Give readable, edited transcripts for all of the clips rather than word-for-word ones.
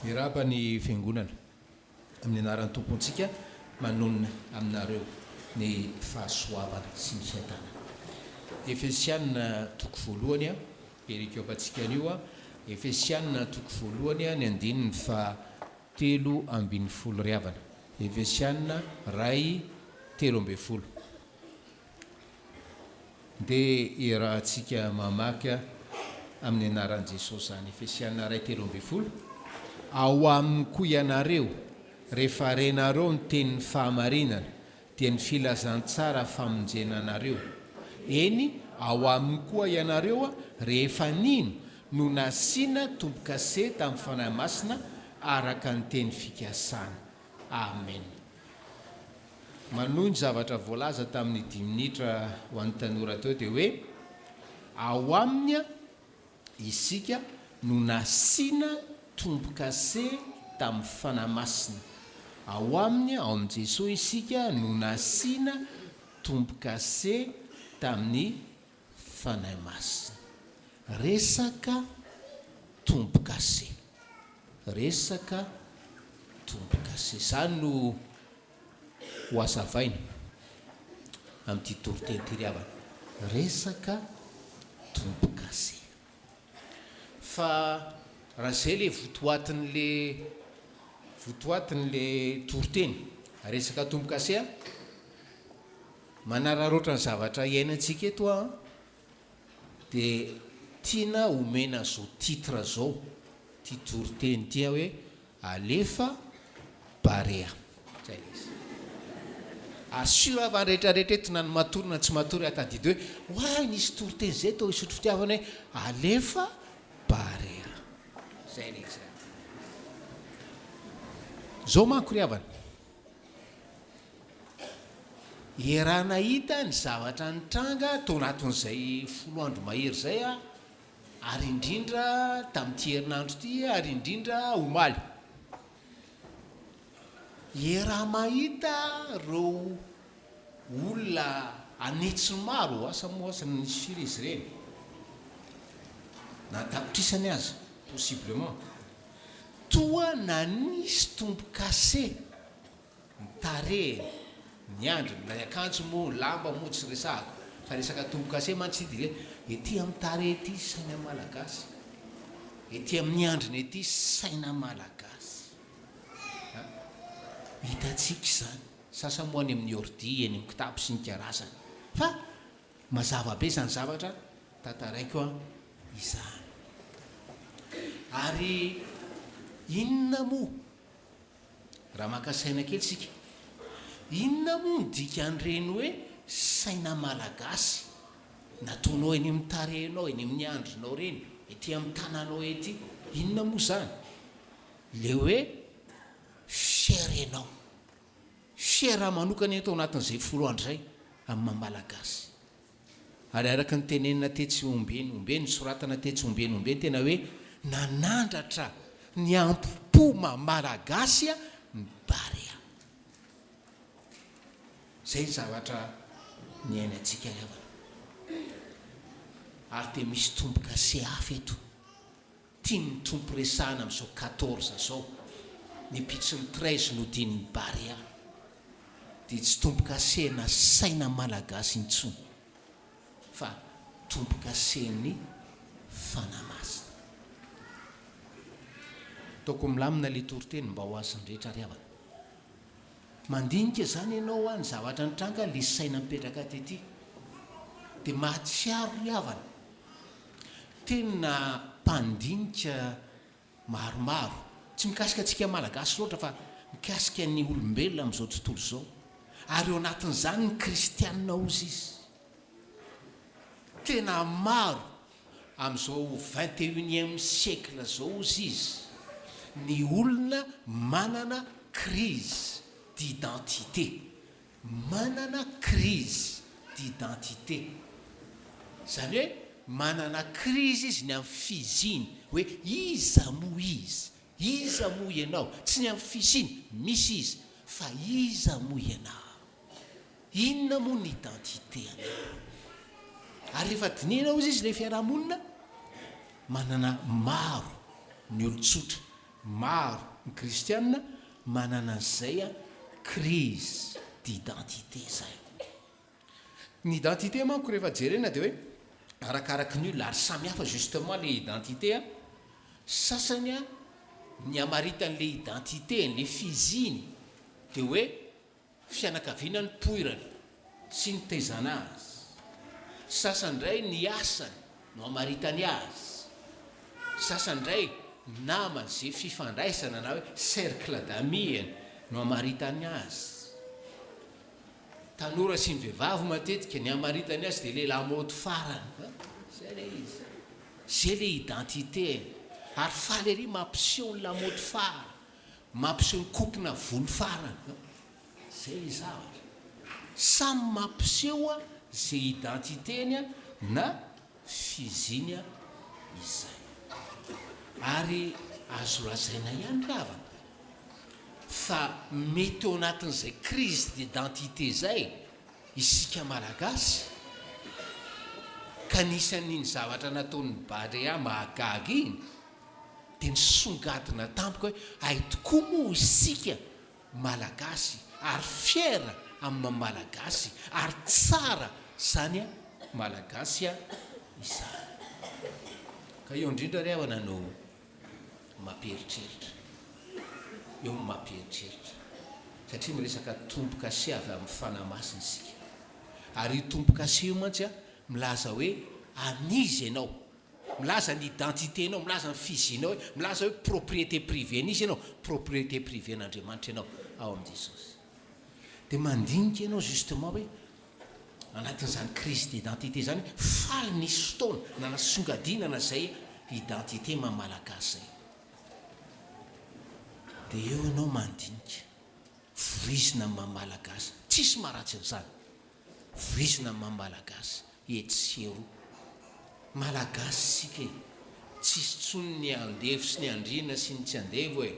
Irapa ny fiangonana amin'ny anaran'ny tompontsika manonona aminareo ny fahasoavana sy ny fiadanana. Efesianina toko voalohany a erika ampatsika anio a Efesianina toko voalohany a ny andininy fa 3:10 riavana. Efesianina 2:13 dia irahantsika mamaky amin'ny anaran'i Jesosy zany. Efesianina 2:13 ao aminy koa ianareo rehefa renareo ny tenin'ny fahamarinana dia ny filazantsara famonjenanareo. Eny ao aminy koa ianareo a rehefa nino no nasiana tombo-kase tamin'ny fanahy masina araka ny teny fikasana. Amen. Manohy ny zavatra voalaza tamin'ny 10 minitra ho an'ny tanora teo dia hoe ao aminy a isika no nasiana tombo-kase tamin'ny fanahy masina. Ao aminy ao amin'i Jesosy isika no nasiana tombo-kase tamin'ny fanahy masina. Resaka tombo-kase. Resaka tombo-kase. Izany no ho azavaina amin'ity toriteny ity riavana. Resaka tombo-kase. Fa raha izay le votoatin'le toriteny resaka tombo-kase a manararoatra ny zavatra iainantsika eto a dia tiana omena zao titre zao ty toriteny ty hoe alefa barea. Zay le izy. Asura fa rehetrarehetra eto na ny matory na tsy matory atadidy hoe hoay nisy toriteny zay tao isotro fitiavana hoe alefa barea. Zay le izy. Zao manko ry havana, iarana hita ny zavatra nitranga tao anatin'izay 10 andro mahery zay a, ary indrindra tamin'ity herinandro ity, ary indrindra omaly. Iaraha mahita reo olona anetsiny maro asa moasany nisy firy izy ireny na tapitrisany azy possiblement toa nanisy tombo-kase ny tare ny andro ilay akanjo moa lamba moa tsy resahako fa resaka tombo-kase mantsidy ety amin'ny tare ety saina malagasy, ety amin'ny andriny ety saina malagasy. Hitatsika izany sasa moa any amin'ny ordi eny amin'ny kitapo sy ny karazany fa mazava be izany zavatra tantaraiko a izany. Ary inona moa raha maka saina kely sika, inona moa ny dikan'ireny hoe saina malagasy nataonao eny amin'ny tarehinao, eny amin'ny andronao reny, ety amin'ny tananao ety? Inona moa zany? Le hoe fiarenao, fiara manokana eto anatin'izay 10 andro zay amin'ny malagasy. Ary araka ny tenenina tetsy ombeny soratana tetsy ombeny tena hoe nanandratra ny ampopoma malagasy ny barea. Zay ny zavatra ny ainatsika rehefa. Ary dia misy tombo-kase hafa eto tia ny tompo resahana amin'izao 14 zao, ny pitsiny 13 no dian'ny barea, dia tsy tombo-kase na saina malagasy intsony fa tombo-kase ny fanahy masina. Taoko milamina le toriteny mba ho azony rehetra ry havana. Mandinika zany ianao a ny zavatra nitranga le saina mipetraka tety dia mahatsiaro ry havana. Tena mpandinika maromaro, tsy mikasika antsika malagasy loatra fa mikasika ny olombelona amin'izao tontolo izao, ary eo anatin'izany ny kristianina ozy izy. Tena maro amin'izao 21e siècle zao ozy izy ny olona manana crise d'identité, manana crise d'identité. Zany hoe manana crise izy ny amin'ny fiziny hoe iza moa izy, iza moa ianao, tsy ny amin'ny fiziny misy izy fa iza moa ianao, inona moa ny identité anao. Ary rehefa dinina ozy izy le fiarahamonina manana maro ny olon-tsotra maro ny kristianina manana an'izay a crise d'identité zay. Ny identité manko rehefa jerena de hoe arakaraky ny io lary samihafa justement le identité a. Sasany a ny amaritan'le identité n'le fiziny de hoe fianakaviana ny poirany sy ny taizana azy. Sasany ndray ny asany no amaritany azy. Sasany ndray namany zay fifandraisana na hoe cercle d'amis no amaritany azy. Tanora sy ny vehivavy matetika ny amaritany azy de lehilahy mody farany. Zay le izy. Zay le identité. Ary faly ery mampiseho ny lamody fara, mampiseho ny kokona volo farany. Zay le zavatra. Samy mampiseho zay identitény a na fiziny a izay. Ary azo lazaina ihany ravana fa mety ao anatin'izay crise d'identité zay isika malagasy ka nisan'iny zavatra nataon'ny Barea mahagaga iny de nisongadina tampoka hoe ay tokoa moa isika malagasy ary fiera amin'ny malagasy ary tsara zany a malagasy a izany. Ka eo indrindra ry avana no mampieritreritra. Eo no mampieritreritra satria miresaka tomboka sy avy amin'ny fanamasina isika. Ary tomboka sy io mantsy a milaza hoe anizy ianao, milaza ny identité anao, milaza ny fizinao, milaza hoe propriété privée n'izy ianao, propriété privée n'Andriamanitra ianao ao amin'i Jesosy. De mandinika ianao justement hoe anatin'izany crise d'identité zany faly nisy fotoana nanasongadinana zay identité mamalagasy zay. De eo ianao mandinika voizina mamalagasy, tsisy maratsy an'izany. Voizina mamalagasy etsy ero malagasy sika e. Tsisy tsony ny andefo sy ny andrina sy ny tsy andevo e.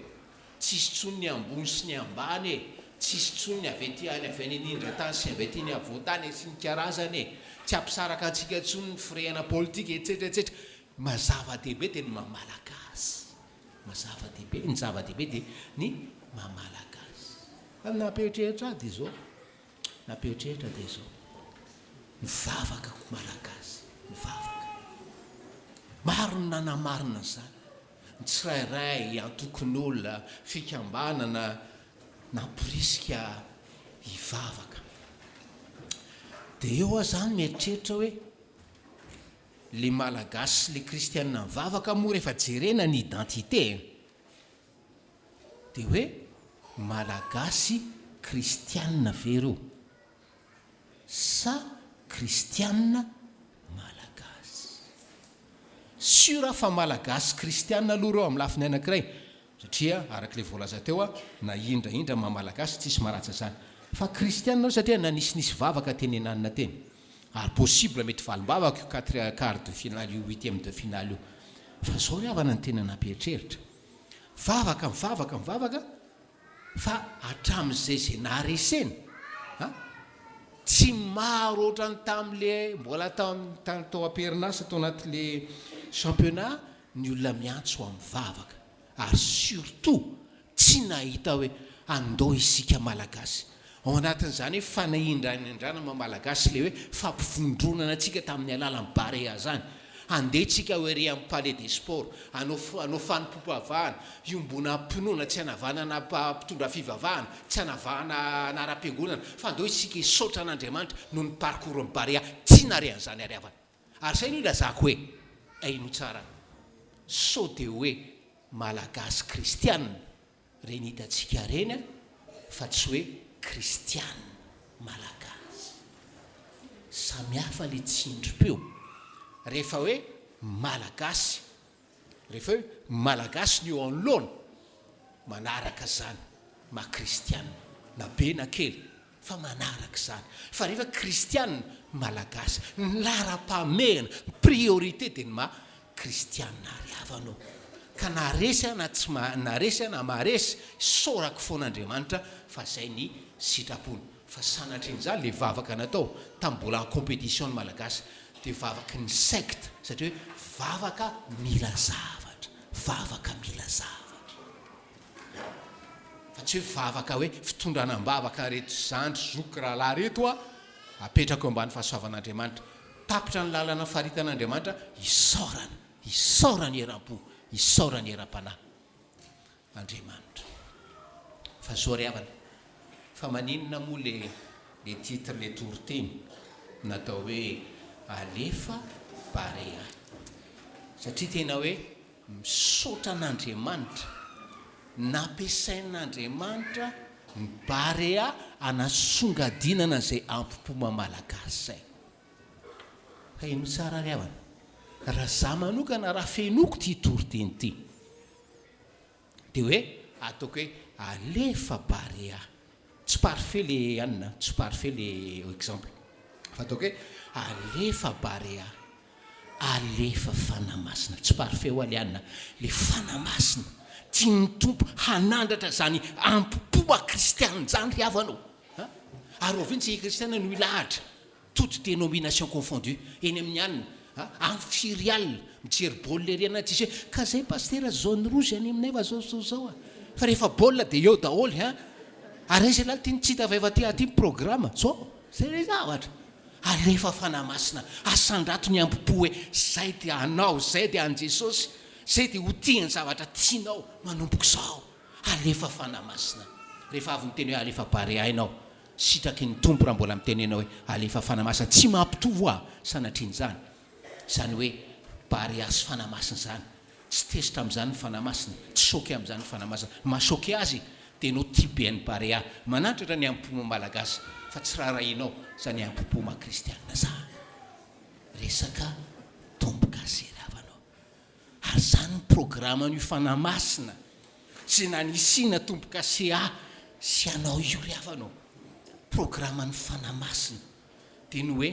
Tsisy tsony ny ambony sy ny ambany e. Tsisy tsony ny avy ety any avy any anindra tany sy avy ety ny avoantany sy ny karazany e. Tsy ampisaraka antsika tsony ny firehana politika etsetra etsetra. Mazava-dehibe de ny mamalagasy. Mazava-dehibe, ny zava-dehibe de ny mamalagasy. Ary nampieritreritra de zao. Nampieritreritra de zao. Mivavaka malagasy, mivavaka. Maro ny nanamarina zany. Ny tsirairay antokon'olona fikambanana namporisika hivavaka. De eo a zany mieritreritra hoe le malagasy sy le kristianina mivavaka moa rehefa jerena ny identité de hoe malagasy kristianina vereo sa kristianina malagasy. Sura fa malagasy kristianina aloha reo amin'ny lafiny anankiray satria arak'le voalaza teo a na indraindra mamalagasy tsisy maratsa zany fa kristianina satria nanisy vavaka teny enanina teny ary possible mety valimbavaka io quart de finale io huitième de finale io fa zao ry havana ny tena nampieritreritra vavaka mivavaka fa hatramin'izay zay naharesena tsy maro ohatrany tam'le mbola tao am-perinasa tao anatin'le championnat ny olona miantso amin'ny vavaka ary surtout tsy nahita hoe andao isika malagasy ao anatin'izany hoe fanahindrana mamalagasy le hoe fampivondronana atsika tamin'ny alalan'ny Barea zany. Andetsika hoe ry amin'ny palais des sports anao fanimpom-pavahana iombona mpinoana tsy hanavanana mpitondra fivavahana tsy hanavahana anara-piangonana fa andao isika hisaotra an'Andriamanitra noho ny parcours ny Barea tsy nare an'izany ary avana ary zay no ilazako hoe aino tsara sao de hoe malagasy kristianina reny hitatsika reny fa tsy hoe kristianina malagasy samihafa le tsindrim-peo rehefa hoe malagasy ny eo anoloana manaraka zany makristianina na be na kely fa manaraka zany fa rehefa kristianina malagasy ny lara-pamehana priorité de ny kristianina ary havanao ka naresy na tsy naresy na maresy sorako foan'Andriamanitra fa zay ny sitrapony fa sanatr'izany le vavaka natao tambola en compétition ny malagasy de vavaka ny secte satria hoe vavaka mila zavatra tsy hoe vavaka hoe fitondranam-bavaka reto zandry zoky rahalahy reto a apetraka eo ambany fahasoavan'andriamanitra tapitra ny lalana faritan'andriamanitra isaorany eram-po isaorany eram-panahy andriamanitra fa zoariavana fa maninona moa le titre le toriteny natao hoe alefa barea satria tena hoe misaotra an'andriamanitra nampiasain'andriamanitra ny barea anasongadinana zay ampopoma malagasy zay fa ino tsara ry avana raha za manokana raha fenoko ty toriteny ty de hoe ataoko hoe alefa barea tsy parfait le anina tsy parfait le exemple fa ataoko hoe alefa barea alefa fanamasina tsy parfait ho alianina le fanamasina tia ny tompo hanandratra zany ampopoma kristianina zany ry avanao ary ovintsy kristiana no ilahatra toute dénomination confondue eny amin'ny anina amfirial mijery baolina eriana tsisy hoe ka zay paster zone rouge any aminay fa zao fa rehefa baolina de eo daholy ary zay lahy tia nitsita fa efa ty aty programme zao zay le zavatra alefa fanamasina asandrato ny ampopo hoe zay de anao zay de an jesosy zay de ho tiany zavatra tianao manompoko zao alefa fanamasina rehefa avy miteny hoe alefa barea hainao sitraky ny tompo raha mbola mitenenao hoe alefa fanamasina tsy mampitovo sanatriny zany hoe barea sy fanamasina zany tsy tesitra am'zany ny fanamasina tsy soky am'zany ny fanamasina masoky azy de no tiben'ny barea manandratra ny ampopoma malagasy fa tsy raharahinao zany ampopoma kristianina za resaka tomboka seravanao ary zany ny programme ny fanamasina sy nanisina tomboka sea sy anao io ry avanao programme ny fanamasina de ny hoe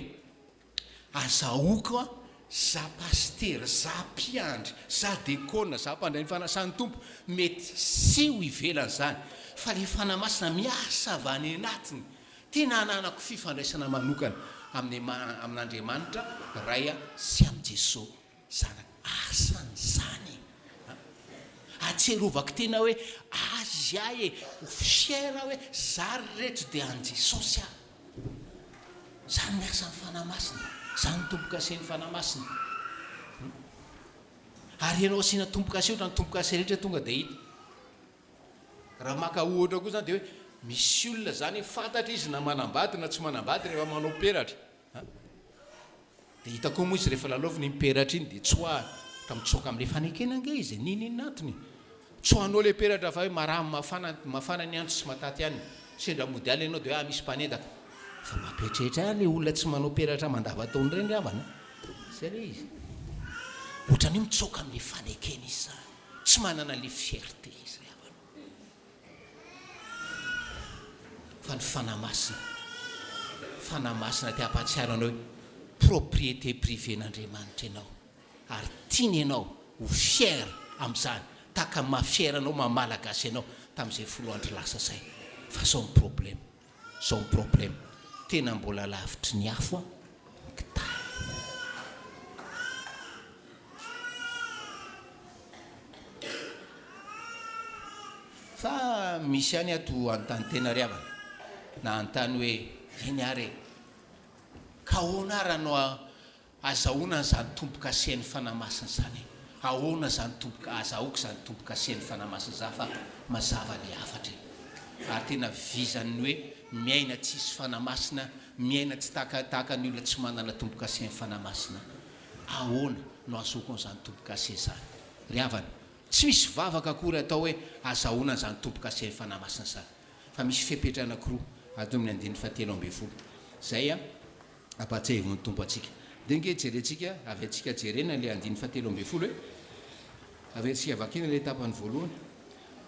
azahoka za paster za mpiandry za dekona za mpandray ny fanasan'ny tompo mety sy ho ivelany zany fa le fanamasina miasa avy any anatiny tena ananako fifandraisana manokana amin'andriamanitra raya sy am' jesosy zany asany zany atserovako tena hoe azy ahy ofisiera hoe zary reto de an jesosy zany miasan'ny fanamasina zany tompo-kasen'ny fanamasina ary ianao asiana tompo-kase ohatra ny tompo-kase rehetra tonga de hita raha maka ohatra koa zany de hoe misy olona zany fantatra izy na manambady na tsy manambady rehefa manao peratra de hitako moa izy rehefa lalaoviny miperatra iny de tsoa mitsoka am'le fanekena nge izy ninatony tsoanao le peratra fa hoe maramy mafana ny andro sy mataty any sendra mody aly ianao de hoe misy mpanendaka fa mampetretra le olona tsy manao peratra mandavataony reny avana zay le izy ohatrany mitsoka am'le fanekena izy zany tsy manana le fierté izy re avana fa ny fanamasina ty ampatsiaro anao hoe propriété privée n'andriamanitra ianao ary tiany ianao ho fiera am'zany taka mafiera anao mamalagasy ianao tam'izay foloandro lasa zay fa zao ny problème tena mbola lavitry ny afo kita fa misy any ato antany tena ry avana na antany hoe iny are ka ahoana ranao azahoana zany tompo-kasehan'ny fanamasina zany ahoana zany azahoako zany tompo-kasehan'ny fanamasina za fa mazava le afatra ary tena vizany hoe miaina tsisy fanamasina miaina tsy tahaka ny olona tsy manana tompo-kasehan'ny fanamasina ahoana no azohako an'zany tompo-kase zany ry avana tsy misy vavaka akory atao hoe azahoana zany tompo-kasehan'ny fanamasina zany fa misy fepetra anankiroa ato amin'ny andiny fahatelo amby folo zay apatsahivony tompo atsika de nge jerentsika avy atsika jerena le andiny fahatelo amby folo hoe avy atsika vakina le tapany voalohany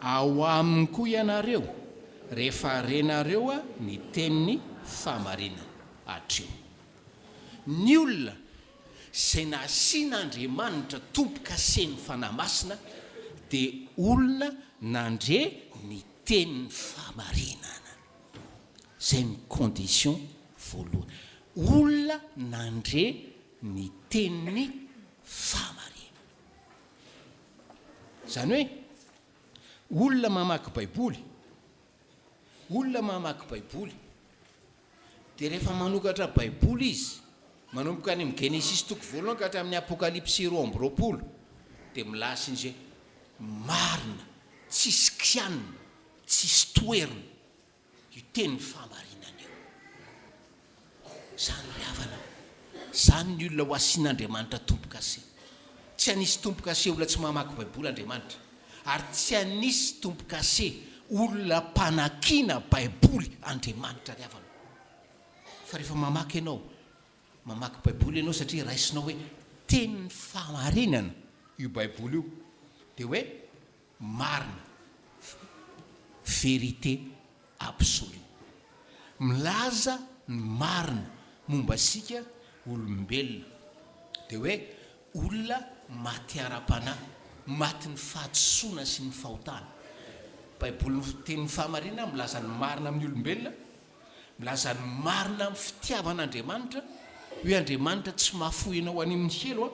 ao aminy koa ianareo rehefa renareo ny tenin'ny fahamarinana atreo ny olona zay nasian'andriamanitra tompo-kasen'ny fanamasina de olona nandre ny tenin'ny fahamarinana zay ny condition voalohany olona nandre ny tenin'ny fahamarina zany hoe olona mamaky baiboly olona mamaky baiboly dia rehefa manokatra baiboly izy manomboka any amin'ny genesis toko voalohany ka hatramin'ny apokalypsy 2:20 dia milasa izy hoe marina tsisy kianina tsisy toerina io teny famarinana io. Zany ry havana, zany ny olona ho asian'Andriamanitra tompo-kase. Tsy hanisy tompo-kase olona tsy mamaky baiboly Andriamanitra, ary tsy hanisy tompo-kase olona mpanakiana baiboly Andriamanitra ry havana. Fa rehefa mamaky baiboly ianao satria raisinao hoe teny famarinana io baiboly io dia hoe marina, vérité absolue, milaza ny marina momba sika olombelona dia hoe olona maty ara-panahy, maty ny fahatsoana sy ny fahotana. Baiboly teny famarinana milaza ny marina amin'ny olombelona, milaza ny marina amin'ny fitiavan'Andriamanitra hoe Andriamanitra tsy mahafoy ianao any amin'ny helo a,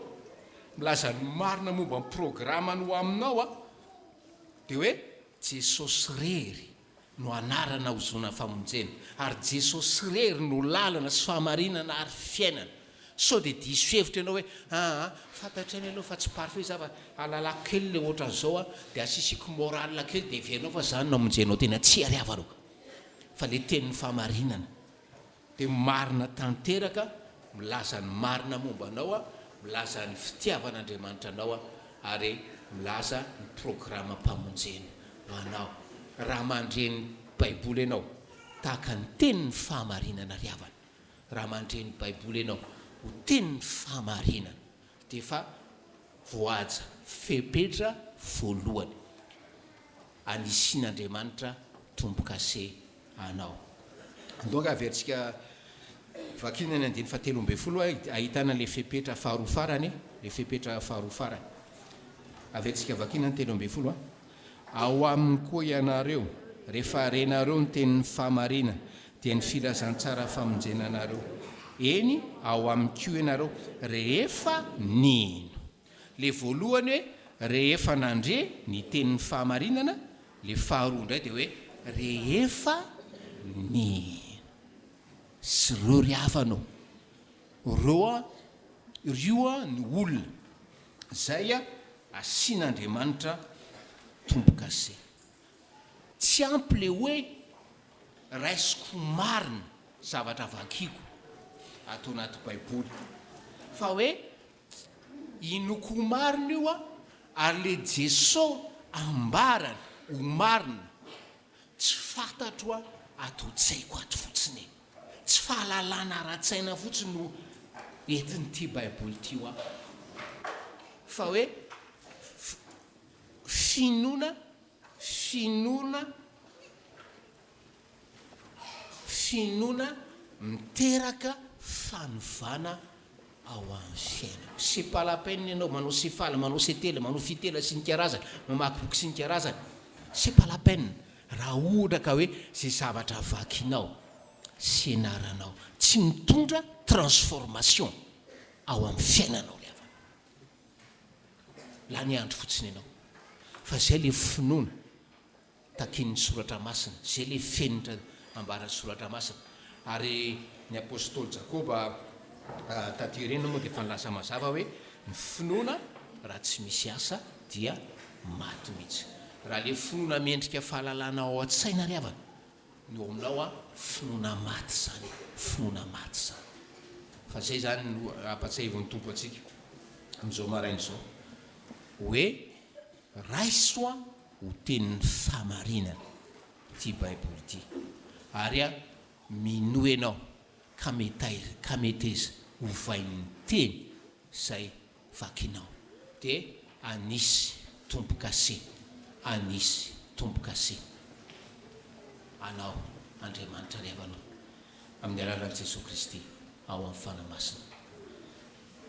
milaza ny marina momba ny programany ho aminao a, dia hoe Jesosy rery no anarana hozona famonjena, ary Jesosy rery no lalana sy fahamarinana ary fiainana. So dia diso hevitra ianao hoe fantatrany ianao fa tsy parfait za fa alala kely le ohatra zao a dia asisiko moral kely dia verinao fa zany no amonjenao tena tsy ariavanao. Fa le tenin'ny fahamarinana dia marina tanteraka, milaza ny marina momba anao a, milaza ny fitiavan'Andriamanitra anao a, ary milaza ny programa mpamonjena ho anao. Raha mandreny baiboly ianao tahaka ny tenin'ny fahamarinana ry havana, raha mandreny baiboly ianao ho tenin'ny fahamarinana dia fa voaja fepetra voalohany anisian'Andriamanitra tompo-kase anao. Donc averintsika vakina ny 17 ahitana le fepetra faharoa farany, le fepetra faharoa farany. Averintsika vakina ny 17 ao aminy koa ianareo rehefa renareo ny tenin'ny fahamarinana dia ny filazantsara famonjenanareo. Eny ao aminy koa ianareo rehefa nino. Le voalohany hoe rehefa nandre ny tenin'ny fahamarinana, le faharoa indray dia hoe rehefa nino. Sy reo ry havanao, reo ny olona zay asian'Andriamanitra tompo-kase. Tsy ampy le hoe raisiko marina zavatra vakiko atao anaty baiboly, fa hoe inoko marina io ary le Jesosy ambarany ho marina tsy fantatro atao tsaiko ato fotsiny, tsy fahalalana ara-tsaina fotsiny no entin'ity baiboly ty fa hoe finoana miteraka fanovana ao amin'ny fiainana. C'est pas la peine ianao manao sefaly, manao setela, manao fitela sy ny karazany, mamaky boky sy ny karazany. C'est pas la peine raha ohatra ka hoe zay zavatra vakinao sy enaranao tsy mitondra transformation ao amin'ny fiainanao ry havana. La ny andro fotsiny ianao fa zay le finoana takin'ny soratra masina, zay le fenitra ambarany soratra masina. Ary ny apôstôly Jakoba taty reny moa dia efa nilaza mazava hoe ny finoana raha tsy misy asa dia maty mihitsy. Raha le finoana mendrika fahalalana ao an-tsaina ry havana no aminao finoana maty zany, finoana maty zany. Fa zay zany no ampatsahivon'ny tompo atsika amin'izao maraina izao hoe raiso ho tenin'ny fahamarinana ty baiboly ty, ary minoa ianao ka meteza ho vain'ny teny zay vakinao dia anisy tompo-kase, anisy tompo-kase anao Andriamanitra ry havanao amin'ny alalan'i Jesosy Kristy ao amin'ny fanamasina.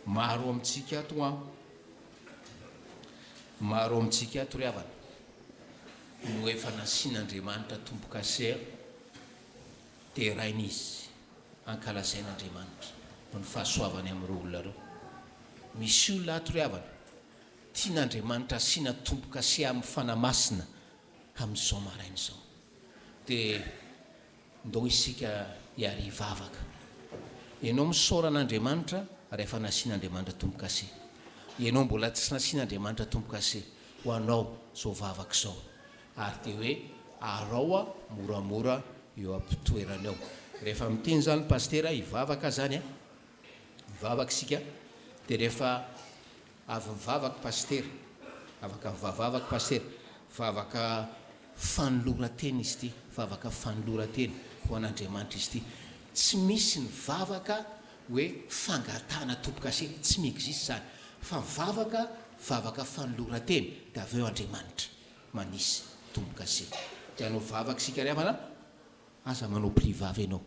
Maro amintsika ato ry havana no efa nasian'Andriamanitra tompo-kase dia rain'izy ankalazain'Andriamanitra no ny fahasoavany amin'ireo olona reo. Misy olona ato ry havana tian'Andriamanitra asiana tompo-kase amin'ny fanamasina amin'izao maraina izao dia ndo isika iary vavaka ianao misaoran'andriamanitra rehefa nasian'andriamanitra tombokase ianao mbola tsy nasian'andriamanitra tombokase ho anao zao vavaka zao ary de hoe araoa moramora eo ampitoerana ao rehefa miteny zany pastera hivavaka zany a mivavaka isika de rehefa avy mivavaka pastera afaka mivavavaka pastera vavaka fanolorateny izy ty vavaka fanolorateny ho an'andriamanitra izy ty tsy misy ny vavaka hoe fangatana tompokase tsy miexiste zany fa vavaka fanolorateny de avy eo andriamanitra manisy tombokase tianao vavaka sika ry havana aza manao privavy ianao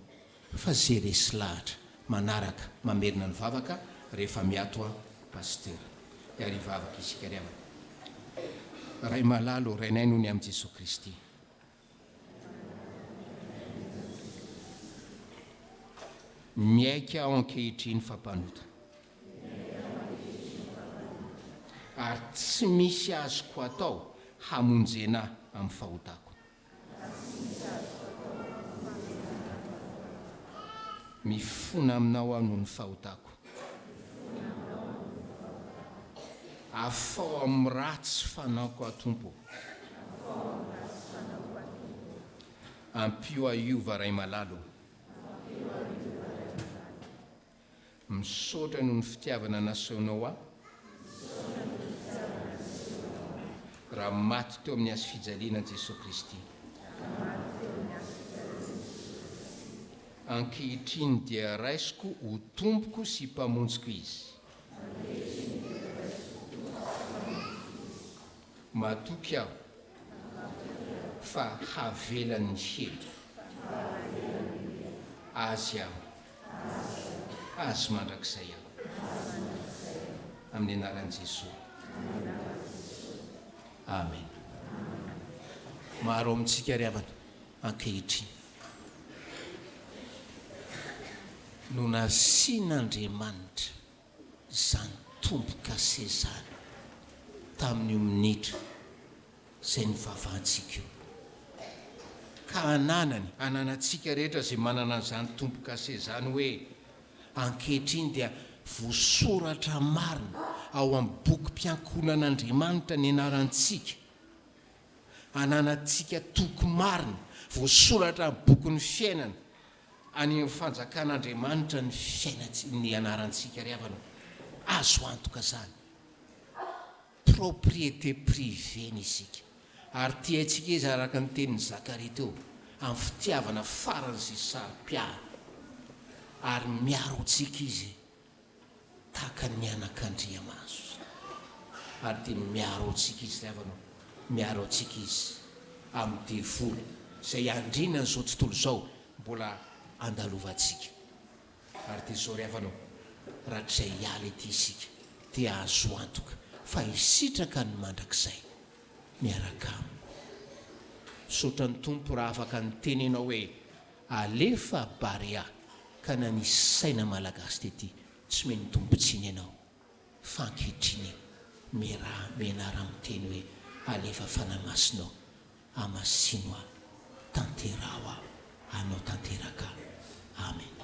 fa zay resy lahatra manaraka mamerina ny vavaka rehefa miato a pastera ary vavaka isika ry havana ray malalo rainay noho ny amin'i Jesosy Kristy miaika ao ankehitriny fampanota ary tsy misy azoko atao hamonjena amin'ny fahotako mifona aminao aho noho ny fahotako afao amin'ny ratsy fanaoko atompo ampio aiova ray malalo misaotra noho ny fitiavana nasaonao aho raha maty teo amin'ny azo fijaliana Jesosy Kristy ankehitriny dia raisiko ho tompoko sy mpamonjiko izy matoky aho fa havelan'ny hely azy aho azy mandrakizay aho amin'ny anaran'i Jesosy amen maro amintsika ry havana ankehitriny no nasian'andriamanitra zany tombokase zany tamin'io minitra zay nivavahantsika io ka ananantsika rehetra zay manana zany tombokase zany hoe ankehitriny dia voasoratra marina ao amin'ny boky mpiankonan'andriamanitra ny anarantsika ananatsika toko marina voasoratra amin'ny boky ny fiainana any fanjakan'andriamanitra ny fiainany anarantsika ry havana azo antoka zany propriété privée ny isika ary tiatsika izy araka ny tenin'ny Zakaria teo amin'ny fitiavana faran'izay sarom-piara ary miaro antsika izy tahaka ny anak'Andriamaso ary dia miaro antsika izy ry havana miaro antsika izy amin'ny devoly zay andrinany zao tontolo zao mbola andalovantsika ary dia zao ry havanao rahatrizay hiala ety isika dia azo antoka fa hisitraka ny mandrakizay miaraka aminy misaotra ny tompo raha afaka ny tenenao hoe alefa Barea ka nanisy saina malagasy tety tsy meny tompontsiny ianao fa ankehitriny mianara miteny hoe alefa fanamasinao amasino aho tanterao aho anao tanteraka amen